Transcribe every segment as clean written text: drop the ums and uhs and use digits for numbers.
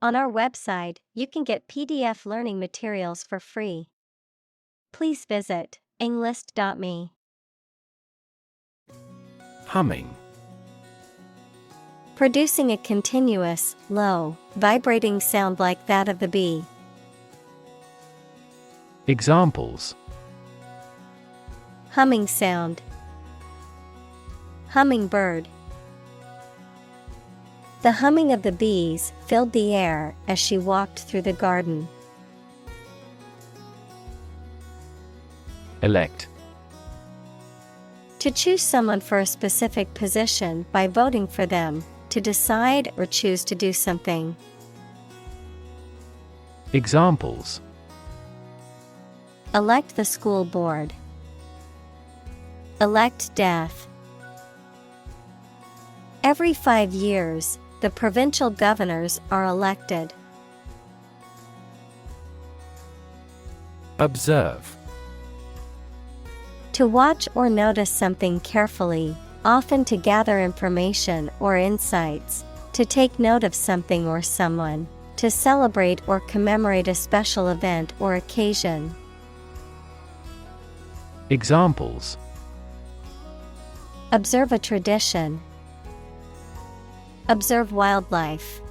On our website, you can get PDF learning materials for free. Please visit englist.me. Humming. Producing a continuous, low, vibrating sound like that of the bee. Examples: Humming sound. Hummingbird. The humming of the bees filled the air as she walked through the garden. Elect. To choose someone for a specific position by voting for them, to decide or choose to do something. Examples: Elect the school board. Elect death. Every 5 years, the provincial governors are elected. Observe. To watch or notice something carefully, often to gather information or insights, to take note of something or someone, to celebrate or commemorate a special event or occasion. Examples: Observe a tradition. Observe wildlife.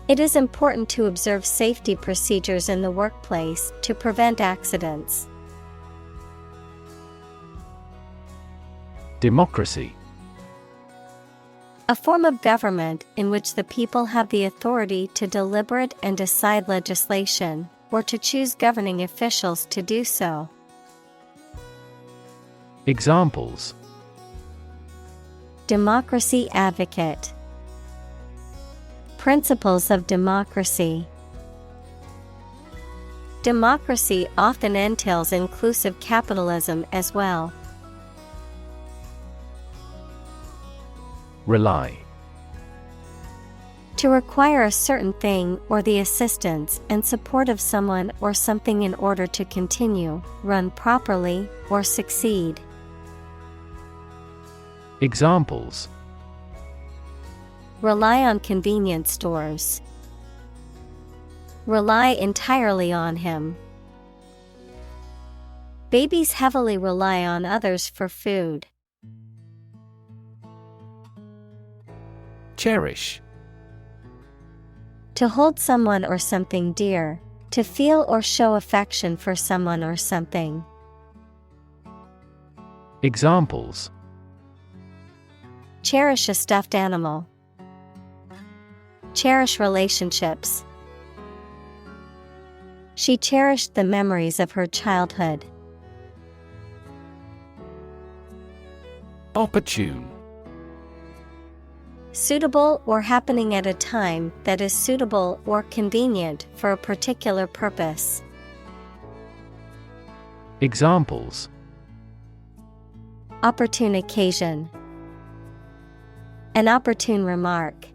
It is important to observe safety procedures in the workplace to prevent accidents. Democracy. A form of government in which the people have the authority to deliberate and decide legislation, or to choose governing officials to do so. Examples: Democracy advocate. Principles of democracy. Democracy often entails inclusive capitalism as well. Rely. To require a certain thing or the assistance and support of someone or something in order to continue, run properly, or succeed. Examples: Rely on convenience stores. Rely entirely on him. Babies heavily rely on others for food. Cherish. To hold someone or something dear, to feel or show affection for someone or something. Examples: Cherish a stuffed animal. Cherish relationships. She cherished the memories of her childhood. Opportune. Suitable or happening at a time that is suitable or convenient for a particular purpose. Examples: Opportune occasion. An opportune remark.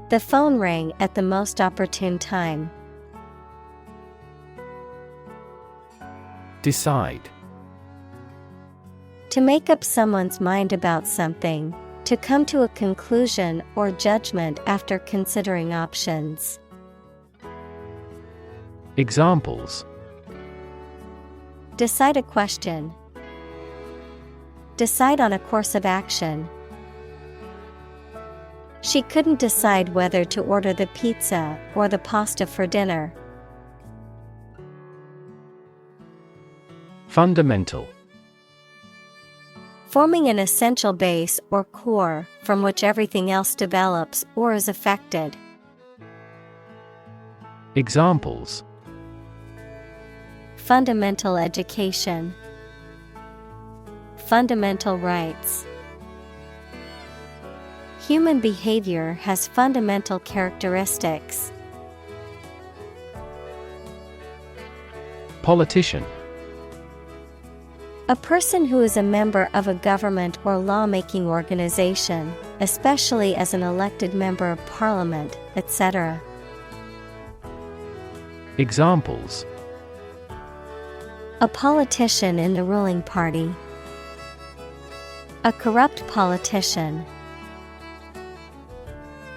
The phone rang at the most opportune time. Decide. To make up someone's mind about something. To come to a conclusion or judgment after considering options. Examples: Decide a question. Decide on a course of action. She couldn't decide whether to order the pizza or the pasta for dinner. Fundamental. Forming an essential base or core from which everything else develops or is affected. Examples: Fundamental education. Fundamental rights. Human behavior has fundamental characteristics. Politician. A person who is a member of a government or lawmaking organization, especially as an elected member of parliament, etc. Examples: A politician in the ruling party. A corrupt politician.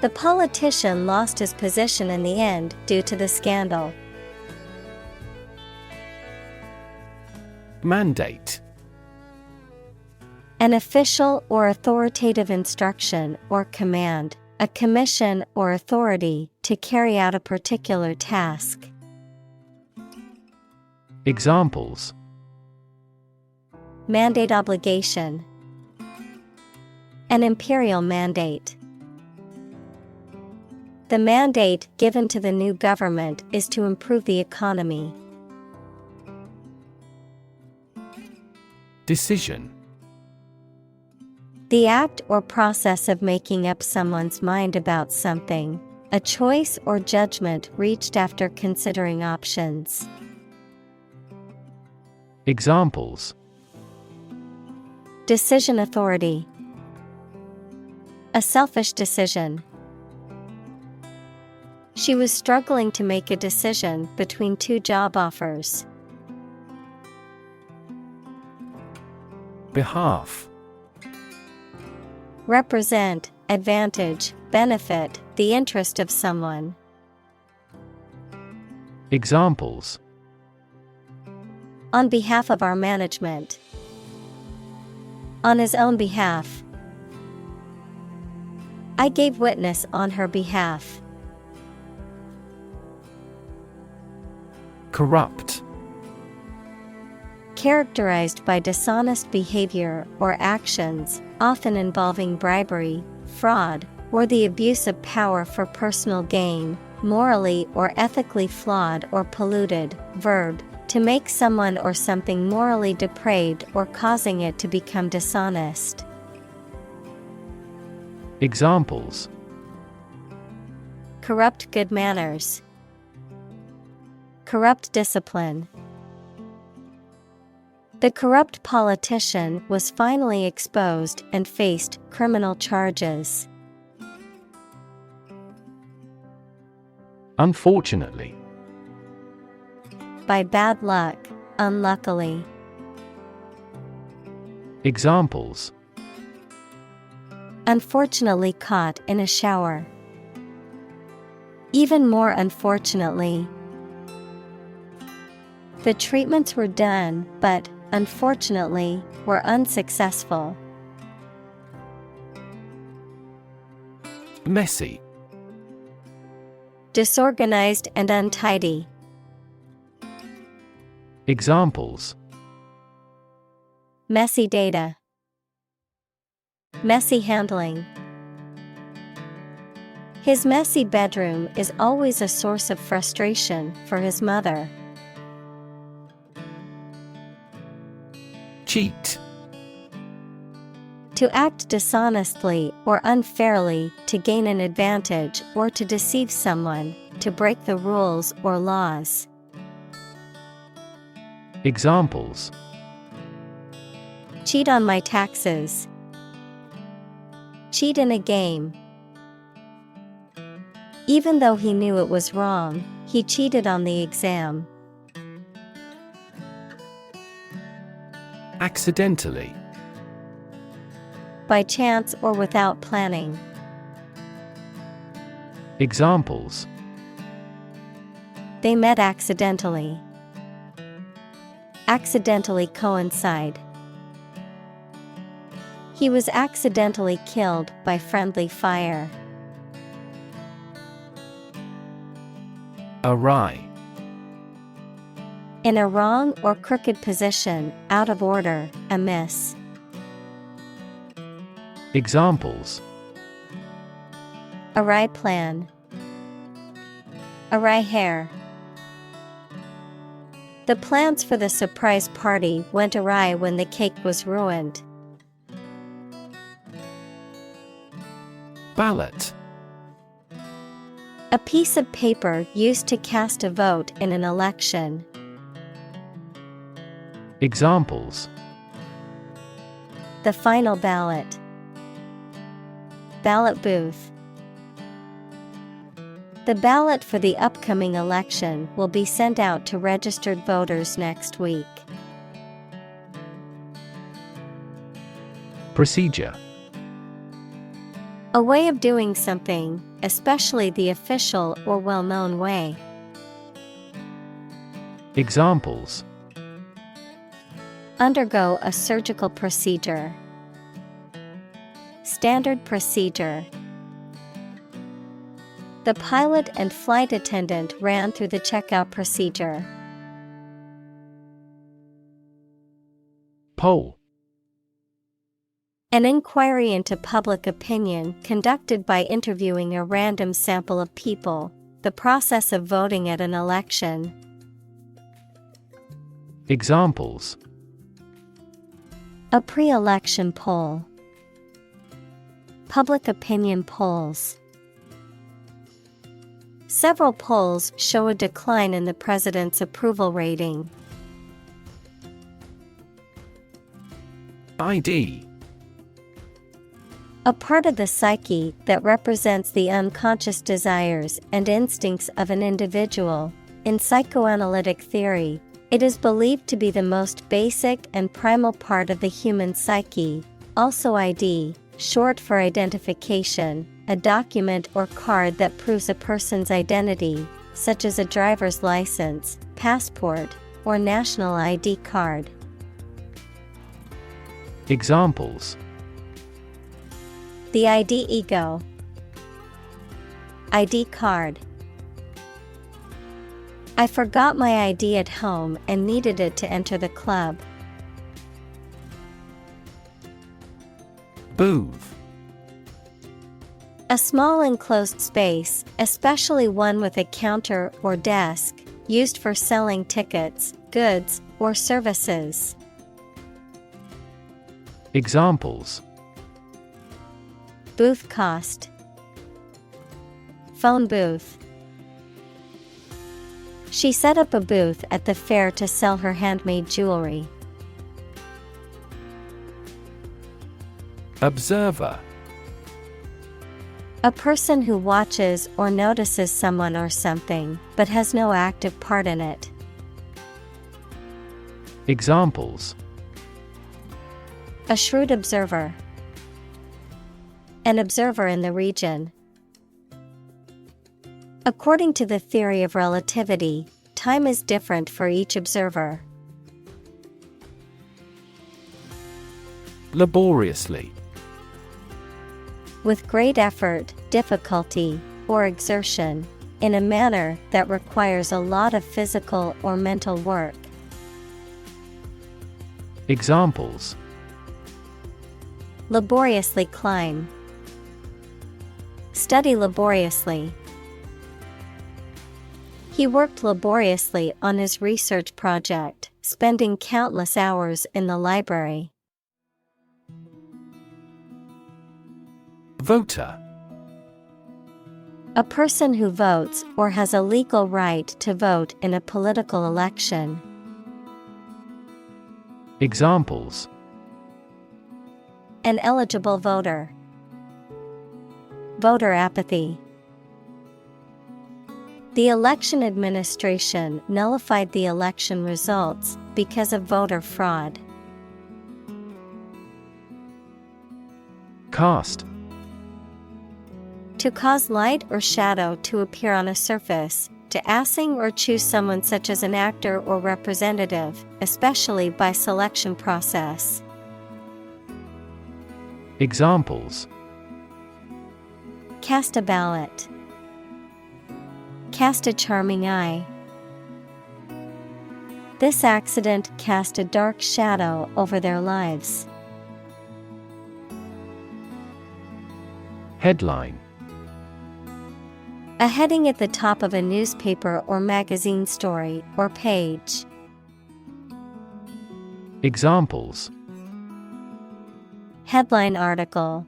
The politician lost his position in the end due to the scandal. Mandate. An official or authoritative instruction or command, a commission or authority to carry out a particular task. Examples: Mandate obligation. An imperial mandate. The mandate given to the new government is to improve the economy. Decision. The act or process of making up someone's mind about something, a choice or judgment reached after considering options. Examples: Decision authority. A selfish decision. She was struggling to make a decision between two job offers. Behalf. Represent, advantage, benefit, the interest of someone. Examples: On behalf of our management. On his own behalf. I gave witness on her behalf. Corrupt. Characterized by dishonest behavior or actions, often involving bribery, fraud, or the abuse of power for personal gain, morally or ethically flawed or polluted. Verb, to make someone or something morally depraved or causing it to become dishonest. Examples: Corrupt good manners. Corrupt discipline. The corrupt politician was finally exposed and faced criminal charges. Unfortunately. By bad luck, unluckily. Examples: Unfortunately caught in a shower. Even more unfortunately. The treatments were done, but, unfortunately, were unsuccessful. Messy. Disorganized and untidy. Examples: Messy data. Messy handling. His messy bedroom is always a source of frustration for his mother. Cheat. To act dishonestly or unfairly to gain an advantage or to deceive someone, to break the rules or laws. Examples: Cheat on my taxes. Cheat in a game. Even though he knew it was wrong, he cheated on the exam. Accidentally. By chance or without planning. Examples: They met accidentally. Accidentally coincide. He was accidentally killed by friendly fire. Awry. In a wrong or crooked position, out of order, amiss. Examples: Awry plan. Awry hair. The plans for the surprise party went awry when the cake was ruined. Ballot. A piece of paper used to cast a vote in an election. Examples: The final ballot. Ballot booth. The ballot for the upcoming election will be sent out to registered voters next week. Procedure. A way of doing something, especially the official or well-known way. Examples: Undergo a surgical procedure. Standard procedure. The pilot and flight attendant ran through the checkout procedure. Poll. An inquiry into public opinion conducted by interviewing a random sample of people, the process of voting at an election. Examples: A pre-election poll. Public opinion polls. Several polls show a decline in the president's approval rating. ID. A part of the psyche that represents the unconscious desires and instincts of an individual. In psychoanalytic theory, it is believed to be the most basic and primal part of the human psyche. Also ID, short for identification, a document or card that proves a person's identity, such as a driver's license, passport, or national ID card. Examples: The ID ego. ID card. I forgot my ID at home and needed it to enter the club. Booth. A small enclosed space, especially one with a counter or desk, used for selling tickets, goods, or services. Examples: Booth cost. Phone booth. She set up a booth at the fair to sell her handmade jewelry. Observer. A person who watches or notices someone or something, but has no active part in it. Examples: A shrewd observer. An observer in the region. According to the theory of relativity, time is different for each observer. Laboriously. With great effort, difficulty, or exertion, in a manner that requires a lot of physical or mental work. Examples: Laboriously climb. Study laboriously. He worked laboriously on his research project, spending countless hours in the library. Voter. A person who votes or has a legal right to vote in a political election. Examples: An eligible voter. Voter apathy. The election administration nullified the election results because of voter fraud. Cast. To cause light or shadow to appear on a surface, to assign or choose someone such as an actor or representative, especially by selection process. Examples: Cast a ballot. Cast a charming eye. This accident cast a dark shadow over their lives. Headline. A heading at the top of a newspaper or magazine story or page. Examples: Headline article.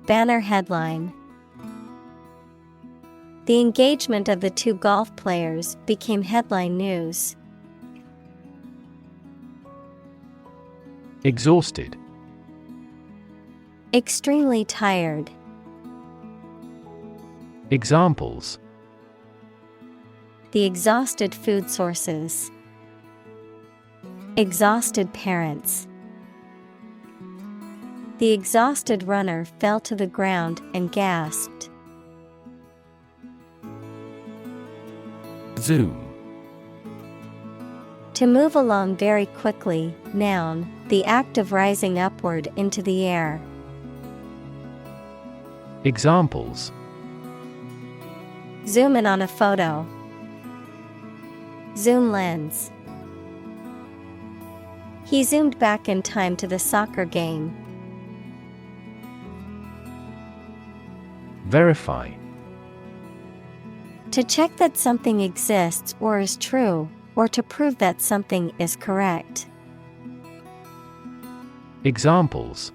Banner headline. The engagement of the two golf players became headline news. Exhausted. Extremely tired. Examples: The exhausted food sources. Exhausted parents. The exhausted runner fell to the ground and gasped. Zoom. To move along very quickly. Noun, the act of rising upward into the air. Examples: Zoom in on a photo. Zoom lens. He zoomed back in time to the soccer game. Verify. To check that something exists or is true, or to prove that something is correct. Examples: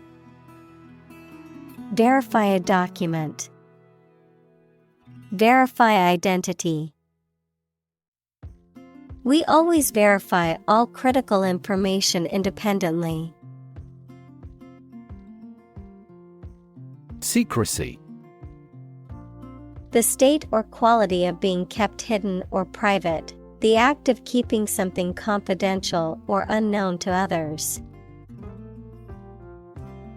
Verify a document. Verify identity. We always verify all critical information independently. Secrecy. The state or quality of being kept hidden or private, the act of keeping something confidential or unknown to others.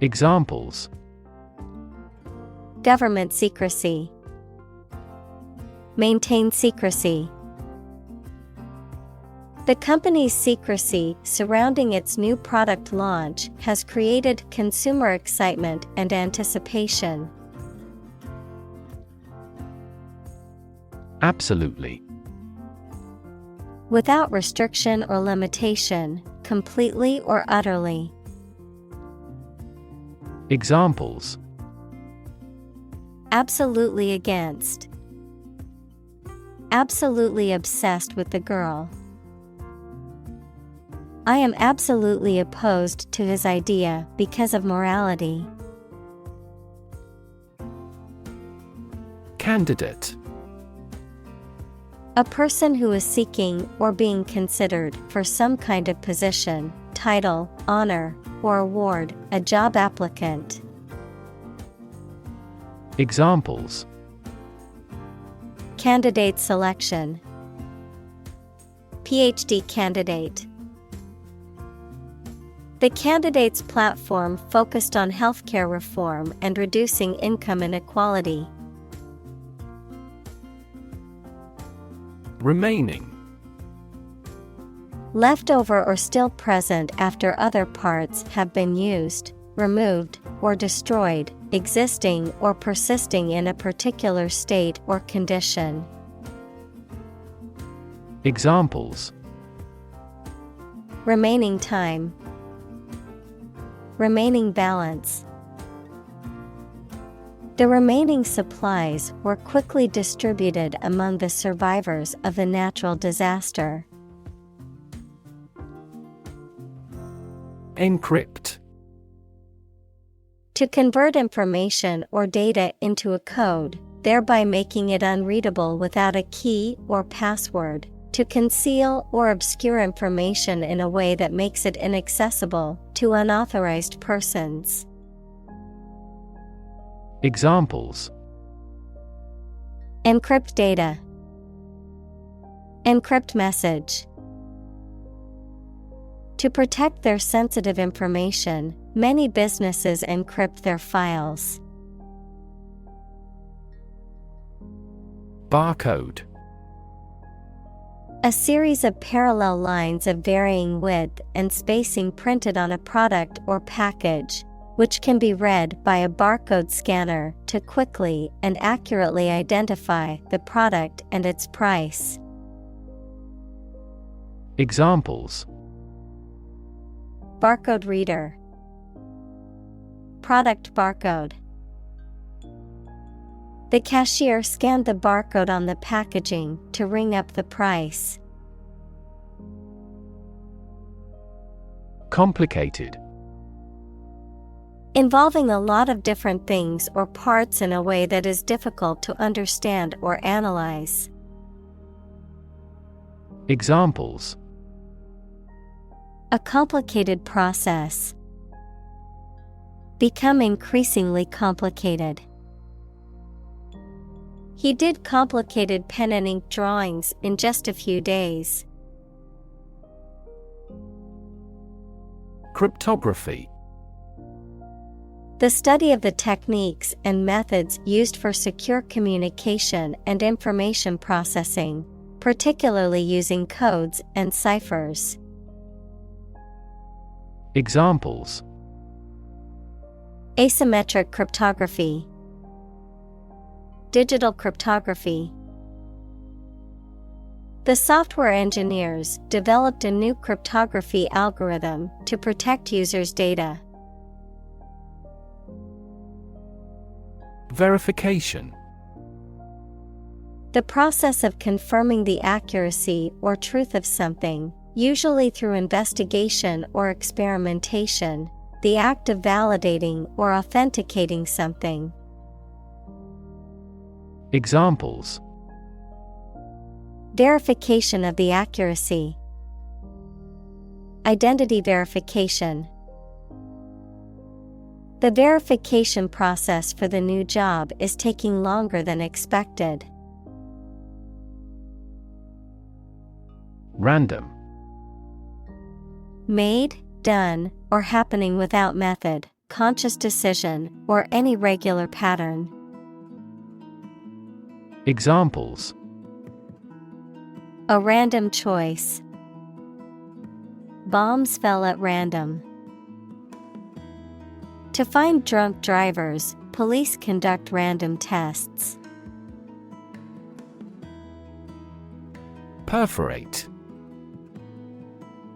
Examples: Government secrecy. Maintain secrecy. The company's secrecy surrounding its new product launch has created consumer excitement and anticipation. Absolutely. Without restriction or limitation, completely or utterly. Examples: Absolutely against. Absolutely obsessed with the girl. I am absolutely opposed to his idea because of morality. Candidate. A person who is seeking or being considered for some kind of position, title, honor, or award, a job applicant. Examples: Candidate selection. PhD candidate. The candidate's platform focused on healthcare reform and reducing income inequality. Remaining. Leftover or still present after other parts have been used, removed, or destroyed, existing or persisting in a particular state or condition. Examples: Remaining time. Remaining balance. The remaining supplies were quickly distributed among the survivors of the natural disaster. Encrypt. To convert information or data into a code, thereby making it unreadable without a key or password. To conceal or obscure information in a way that makes it inaccessible to unauthorized persons. Examples: Encrypt data. Encrypt message. To protect their sensitive information, many businesses encrypt their files. Barcode. A series of parallel lines of varying width and spacing printed on a product or package, which can be read by a barcode scanner to quickly and accurately identify the product and its price. Examples: Barcode reader. Product barcode. The cashier scanned the barcode on the packaging to ring up the price. Complicated. Involving a lot of different things or parts in a way that is difficult to understand or analyze. Examples: A complicated process. Become increasingly complicated. He did complicated pen and ink drawings in just a few days. Cryptography. The study of the techniques and methods used for secure communication and information processing, particularly using codes and ciphers. Examples: Asymmetric cryptography, digital cryptography. The software engineers developed a new cryptography algorithm to protect users' data. Verification. The process of confirming the accuracy or truth of something, usually through investigation or experimentation, the act of validating or authenticating something. Examples: Verification of the accuracy, identity verification. The verification process for the new job is taking longer than expected. Random. Made, done, or happening without method, conscious decision, or any regular pattern. Examples: A random choice. Bombs fell at random. To find drunk drivers, police conduct random tests. Perforate.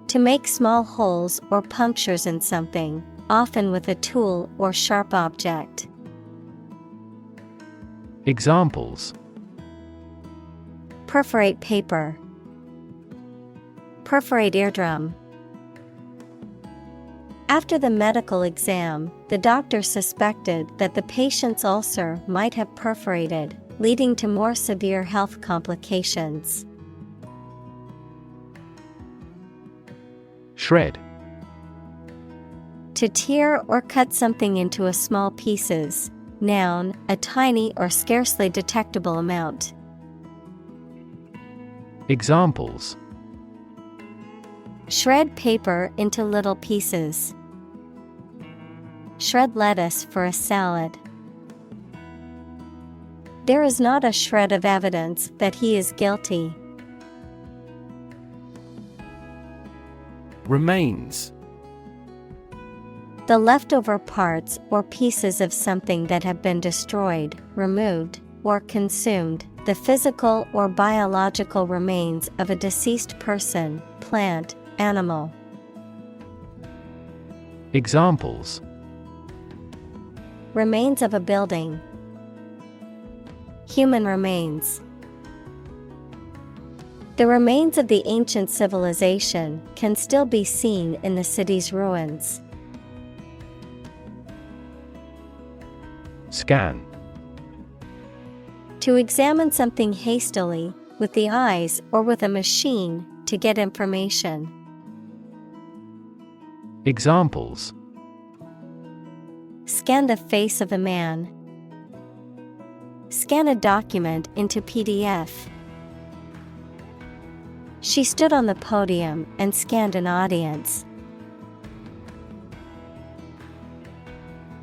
To make small holes or punctures in something, often with a tool or sharp object. Examples: Perforate paper. Perforate eardrum. After the medical exam, the doctor suspected that the patient's ulcer might have perforated, leading to more severe health complications. Shred. To tear or cut something into a small pieces. Noun, a tiny or scarcely detectable amount. Examples: Shred paper into little pieces. Shred lettuce for a salad. There is not a shred of evidence that he is guilty. Remains. The leftover parts or pieces of something that have been destroyed, removed, or consumed, the physical or biological remains of a deceased person, plant, animal. Examples: Remains of a building. Human remains. The remains of the ancient civilization can still be seen in the city's ruins. Scan. To examine something hastily, with the eyes or with a machine, to get information. Examples: Scan the face of a man. Scan a document into PDF. She stood on the podium and scanned an audience.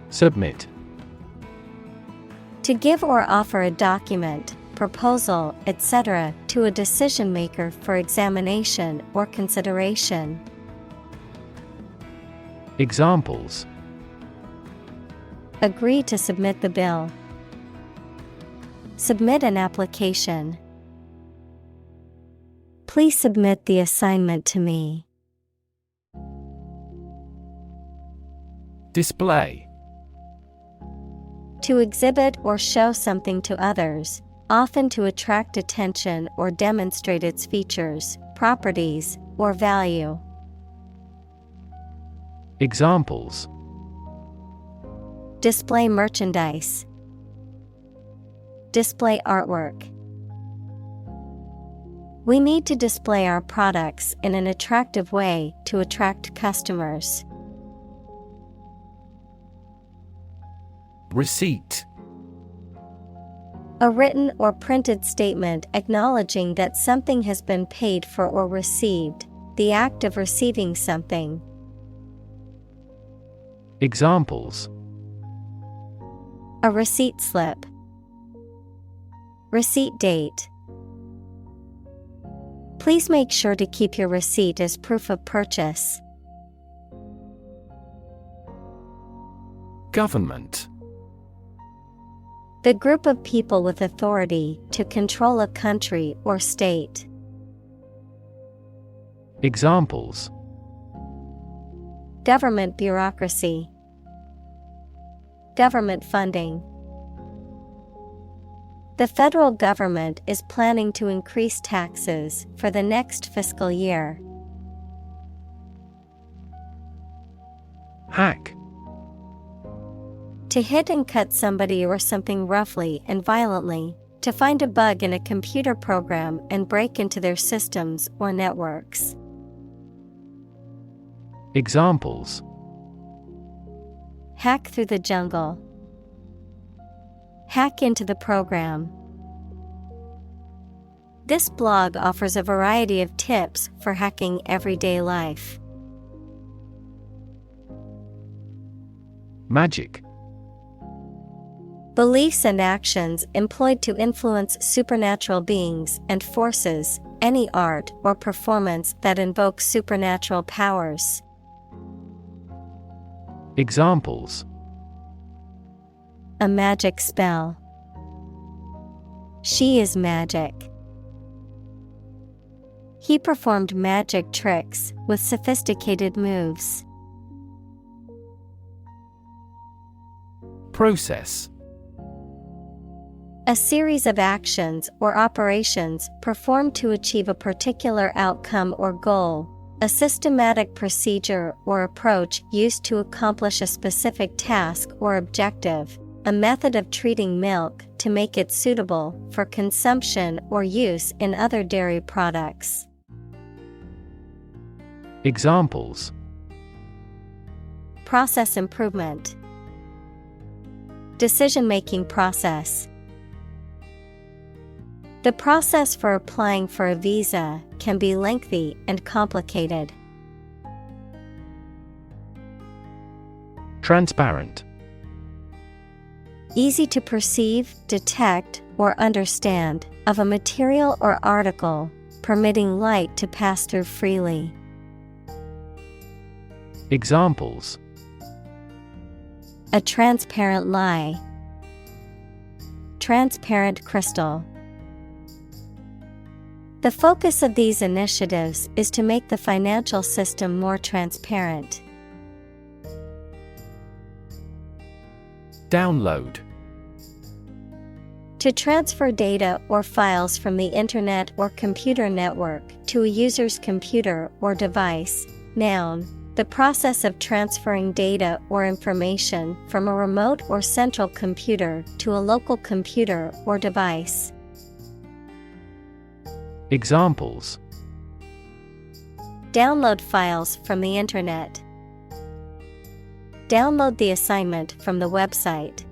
Submit. To give or offer a document, proposal, etc. to a decision maker for examination or consideration. Examples: Agree to submit the bill. Submit an application. Please submit the assignment to me. Display. To exhibit or show something to others, often to attract attention or demonstrate its features, properties, or value. Examples: Display merchandise. Display artwork. We need to display our products in an attractive way to attract customers. Receipt. A written or printed statement acknowledging that something has been paid for or received, the act of receiving something. Examples: A receipt slip. Receipt date. Please make sure to keep your receipt as proof of purchase. Government. The group of people with authority to control a country or state. Examples: Government bureaucracy. Government funding. The federal government is planning to increase taxes for the next fiscal year. Hack. To hit and cut somebody or something roughly and violently, to find a bug in a computer program and break into their systems or networks. Examples: Hack through the jungle. Hack into the program. This blog offers a variety of tips for hacking everyday life. Magic. Beliefs and actions employed to influence supernatural beings and forces, any art or performance that invokes supernatural powers. Examples: A magic spell. She is magic. He performed magic tricks with sophisticated moves. Process. A series of actions or operations performed to achieve a particular outcome or goal. A systematic procedure or approach used to accomplish a specific task or objective. A method of treating milk to make it suitable for consumption or use in other dairy products. Examples: Process improvement. Decision-making process. The process for applying for a visa can be lengthy and complicated. Transparent. Easy to perceive, detect, or understand, of a material or article, permitting light to pass through freely. Examples: A transparent lie. Transparent crystal. The focus of these initiatives is to make the financial system more transparent. Download. To transfer data or files from the Internet or computer network to a user's computer or device. Noun. The process of transferring data or information from a remote or central computer to a local computer or device. Examples: Download files from the Internet. Download the assignment from the website.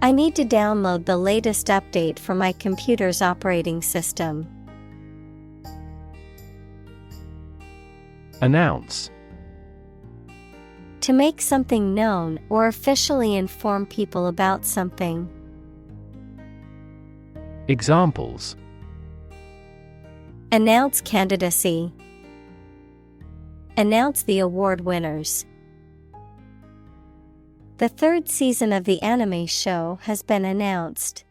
I need to download the latest update for my computer's operating system. Announce. To make something known or officially inform people about something. Examples: Announce candidacy. Announce the award winners. The third season of the anime show has been announced.